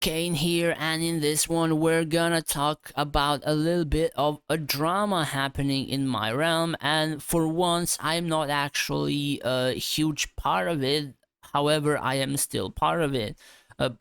Kane here, and in this one, we're gonna talk about a little bit of a drama happening in my realm. And for once, I'm not actually a huge part of it. However, I am still part of it.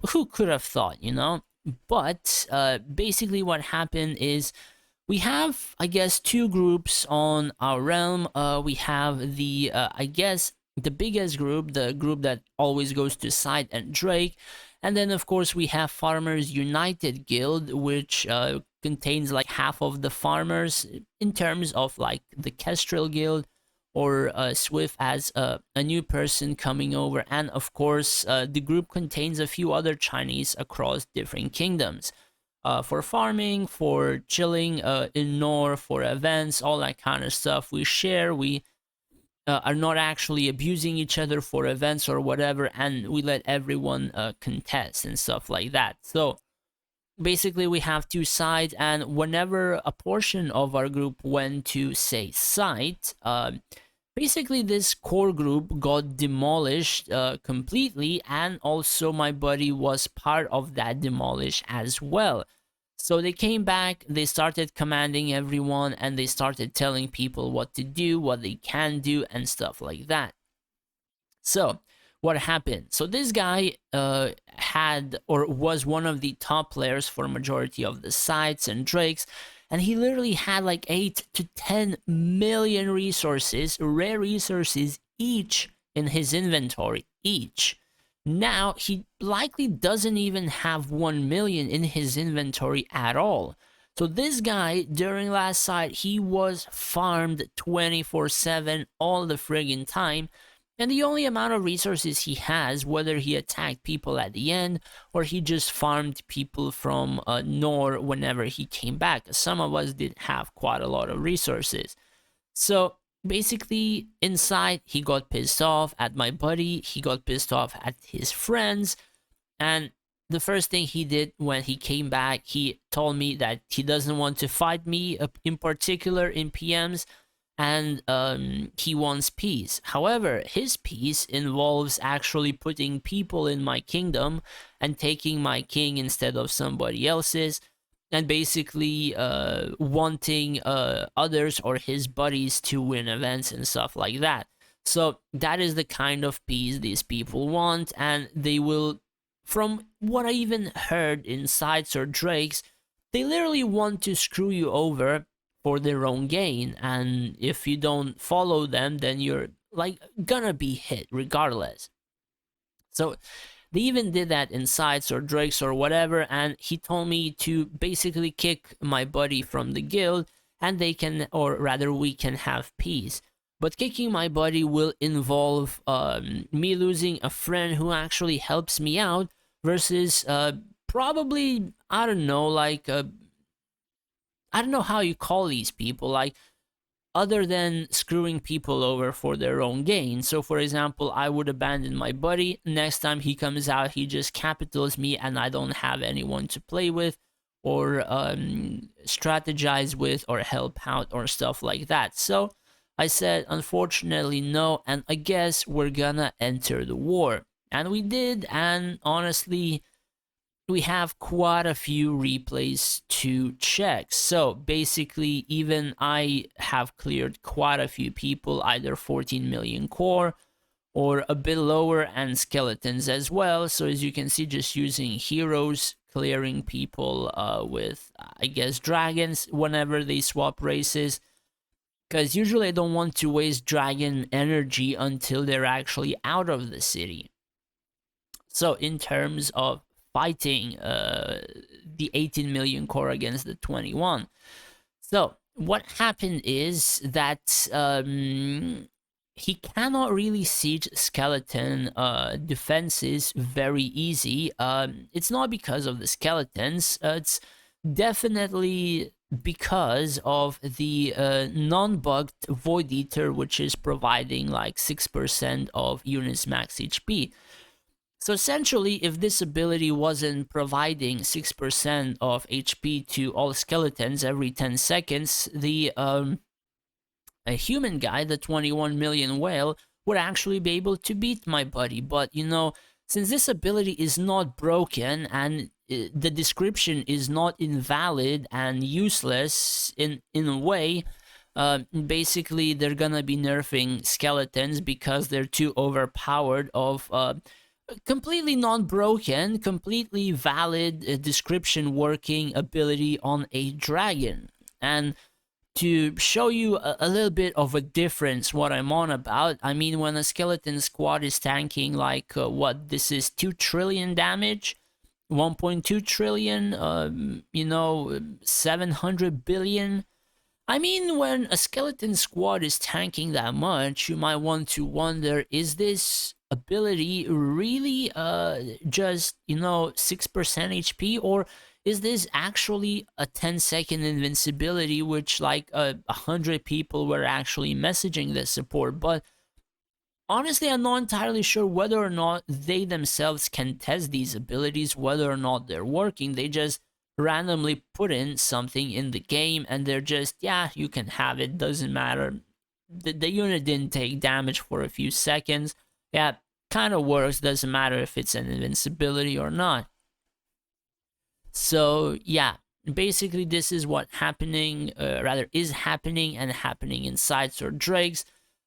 Who could have thought, you know? But basically, what happened is we have, I guess, two groups on our realm. We have I guess, the biggest group, the group that always goes to Scythe and Drake. And then, of course, we have Farmers United Guild, which contains like half of the farmers in terms of like the Kestrel Guild, or Swift as a new person coming over. And of course, the group contains a few other Chinese across different kingdoms for farming, for chilling in Nor, for events, all that kind of stuff. We share, we are not actually abusing each other for events or whatever, and we let everyone contest and stuff like that. So basically, we have two sides, and whenever a portion of our group went to, say, site, basically this core group got demolished completely, and also my buddy was part of that demolish as well. So they came back, they started commanding everyone, and they started telling people what to do, what they can do, and stuff like that. So what happened? So this guy had, or was, one of the top players for majority of the sites and drakes, and he literally had like 8 to 10 million resources, rare resources each in his inventory, each. Now he likely doesn't even have 1 million in his inventory at all. So this guy, during last site, he was farmed 24/7 all the friggin' time. And the only amount of resources he has, whether he attacked people at the end or he just farmed people from Nor whenever he came back. Some of us did have quite a lot of resources. So basically, inside, he got pissed off at my buddy, he got pissed off at his friends, and the first thing he did when he came back, he told me that he doesn't want to fight me in particular in PMs, and he wants peace. However, his peace involves actually putting people in my kingdom and taking my king instead of somebody else's, and basically wanting others or his buddies to win events and stuff like that. So that is the kind of peace these people want, and they will, from what I even heard in sites or drakes, they literally want to screw you over for their own gain, and if you don't follow them, then you're like gonna be hit regardless. So they even did that in sites or drakes or whatever, and he told me to basically kick my buddy from the guild, and they can, or rather we can have peace. But kicking my buddy will involve me losing a friend who actually helps me out, versus probably, I don't know, like I don't know how you call these people, like, other than screwing people over for their own gain. So, for example, I would abandon my buddy. Next time he comes out, he just capitals me, and I don't have anyone to play with, or strategize with, or help out, or stuff like that. So, I said, unfortunately, no, and I guess we're gonna enter the war. And we did, and honestly, we have quite a few replays to check. So basically, even I have cleared quite a few people, either 14 million core or a bit lower, and skeletons as well. So as you can see, just using heroes, clearing people with, I guess, dragons whenever they swap races. Because usually I don't want to waste dragon energy until they're actually out of the city. So in terms of fighting the 18 million core against the 21. So what happened is that he cannot really siege skeleton defenses very easy. It's not because of the skeletons. It's definitely because of the non-bugged Void Eater, which is providing like 6% of units max HP. So essentially, if this ability wasn't providing 6% of HP to all skeletons every 10 seconds, the a human guy, the 21 million whale, would actually be able to beat my buddy. But, you know, since this ability is not broken and the description is not invalid and useless in a way. Basically, they're gonna be nerfing skeletons because they're too overpowered of completely non-broken, completely valid description working ability on a dragon. And to show you a little bit of a difference what I'm on about, I mean, when a skeleton squad is tanking like what this is 2 trillion damage, 1.2 trillion, 700 billion. I mean, when a skeleton squad is tanking that much, you might want to wonder, is this ability really just, 6% HP, or is this actually a 10-second invincibility, which like 100 people were actually messaging this support? But honestly, I'm not entirely sure whether or not they themselves can test these abilities, whether or not they're working. They just randomly put in something in the game and they're just, yeah, you can have it, doesn't matter. The unit didn't take damage for a few seconds. Yeah, kind of works, doesn't matter if it's an invincibility or not. So, yeah, basically this is what happening, rather is happening and happening inside Sword Drakes.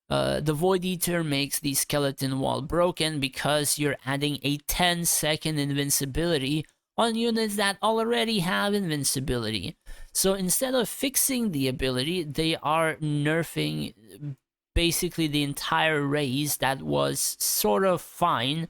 The Void Eater makes the skeleton wall broken because you're adding a 10-second invincibility on units that already have invincibility. So instead of fixing the ability, they are nerfing basically the entire race that was sort of fine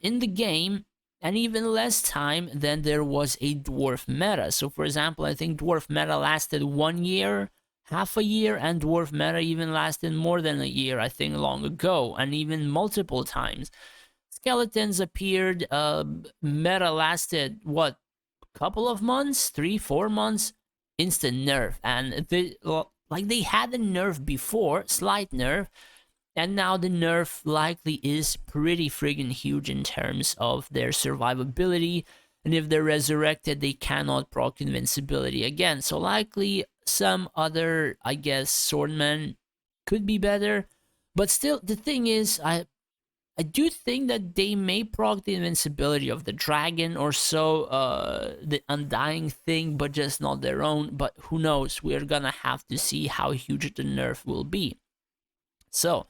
in the game, and even less time than there was a dwarf meta. So for example, I think dwarf meta lasted 1 year, half a year, and dwarf meta even lasted more than a year, I think, long ago, and even multiple times. Skeletons appeared, meta lasted, what, couple of months, 3-4 months, instant nerf. And they had a nerf before, slight nerf, and now the nerf likely is pretty friggin' huge in terms of their survivability. And if they're resurrected, they cannot proc invincibility again. So likely some other, I guess, swordmen could be better. But still, the thing is, I do think that they may proc the invincibility of the dragon or so, the undying thing, but just not their own. But who knows? We're gonna have to see how huge the nerf will be. So,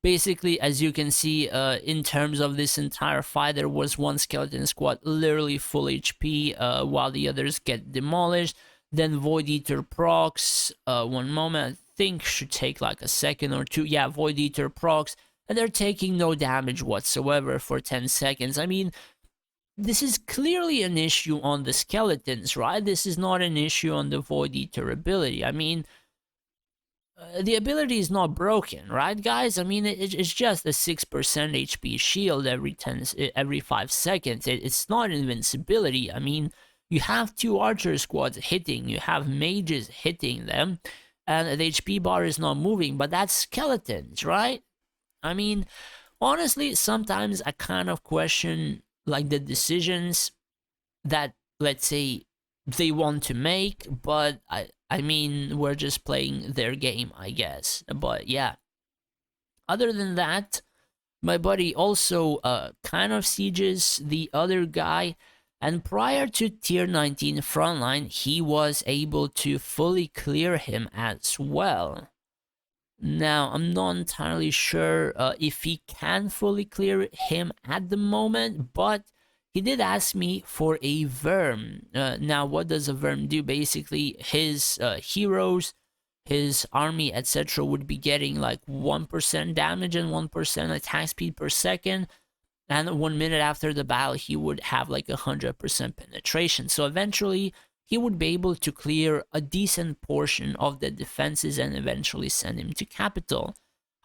basically, as you can see, in terms of this entire fight, there was one skeleton squad literally full HP, while the others get demolished. Then Void Eater procs, one moment, I think should take like a second or two. Yeah, Void Eater procs, and they're taking no damage whatsoever for 10 seconds. I mean, this is clearly an issue on the skeletons, right? This is not an issue on the Void Eater ability. I mean, the ability is not broken, right, guys? I mean, it's just a 6% HP shield every 5 seconds. It's not invincibility. I mean, you have 2 archer squads hitting, you have mages hitting them, and the HP bar is not moving, but that's skeletons, right? I mean, honestly, sometimes I kind of question like the decisions that, let's say, they want to make, but I mean, we're just playing their game, I guess. But yeah, other than that, my buddy also kind of sieges the other guy, and prior to tier 19 frontline, he was able to fully clear him as well. Now, I'm not entirely sure if he can fully clear him at the moment, but he did ask me for a Verm. Now, what does a Verm do? Basically, his heroes, his army, etc. would be getting like 1% damage and 1% attack speed per second. And 1 minute after the battle, he would have like 100% penetration. So eventually, he would be able to clear a decent portion of the defenses and eventually send him to capital.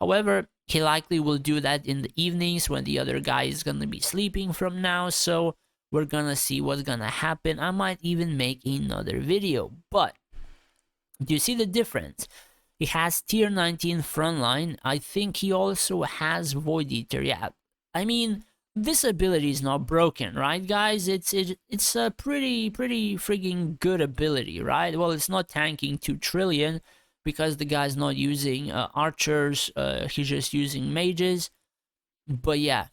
However, he likely will do that in the evenings when the other guy is gonna be sleeping from now, so we're gonna see what's gonna happen. I might even make another video, but do you see the difference? He has tier 19 frontline. I think he also has Void Eater. Yeah, I mean, this ability is not broken, right, guys? It's a pretty frigging good ability, right? Well, it's not tanking 2 trillion because the guy's not using archers. He's just using mages. But yeah,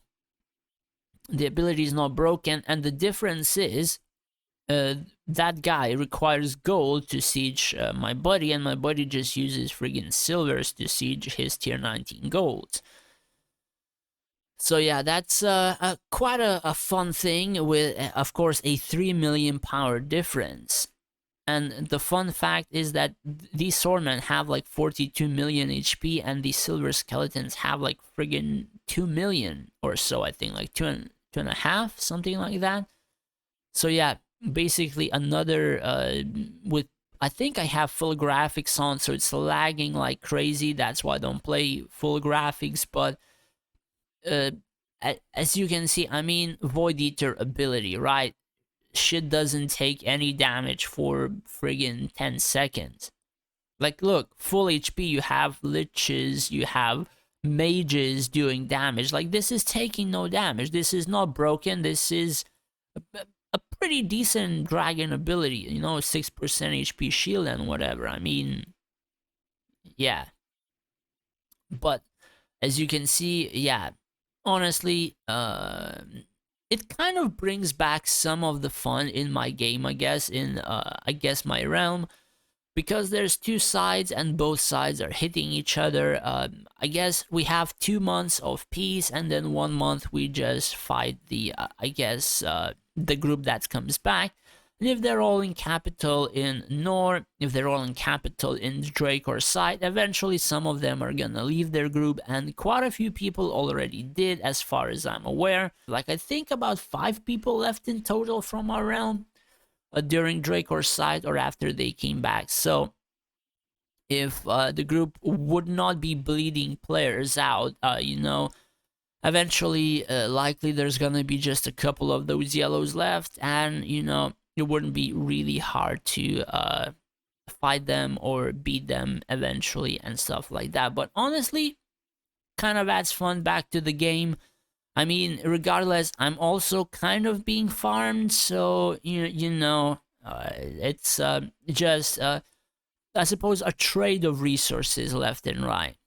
the ability is not broken, and the difference is uh, that guy requires gold to siege my buddy, and my buddy just uses friggin' silvers to siege his tier 19 golds. So yeah, that's quite a fun thing with, of course, a 3 million power difference. And the fun fact is that these swordmen have like 42 million HP, and these silver skeletons have like friggin' 2 million or so, I think, like two and a half, something like that. So yeah, basically another with, I think I have full graphics on, so it's lagging like crazy. That's why I don't play full graphics. But uh, as you can see, I mean, Void Eater ability, right? Shit doesn't take any damage for friggin' 10 seconds. Like, look, full HP, you have liches, you have mages doing damage. Like, this is taking no damage. This is not broken. This is a pretty decent dragon ability, 6% HP shield and whatever. I mean, yeah. But as you can see, yeah, honestly, it kind of brings back some of the fun in my game, I guess, in, I guess, my realm, because there's two sides and both sides are hitting each other. I guess we have 2 months of peace, and then 1 month we just fight the, I guess, the group that comes back. And if they're all in capital in Nor, if they're all in capital in Drake or side, eventually some of them are gonna leave their group, and quite a few people already did, as far as I'm aware. Like, I think about 5 people left in total from our realm during Drake or side, or after they came back. So if the group would not be bleeding players out, eventually, likely there's gonna be just a couple of those yellows left, and it wouldn't be really hard to fight them or beat them eventually and stuff like that. But honestly, kind of adds fun back to the game. I mean, regardless, I'm also kind of being farmed, so it's just I suppose a trade of resources left and right.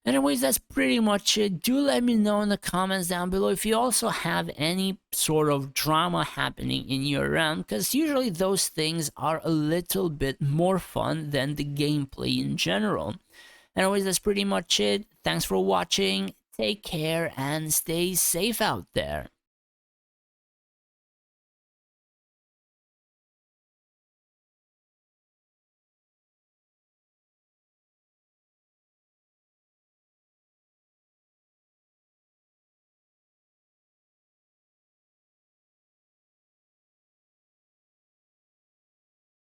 Anyways, that's pretty much it. Do let me know in the comments down below if you also have any sort of drama happening in your realm, because usually those things are a little bit more fun than the gameplay in general. Anyways, that's pretty much it. Thanks for watching. Take care and stay safe out there.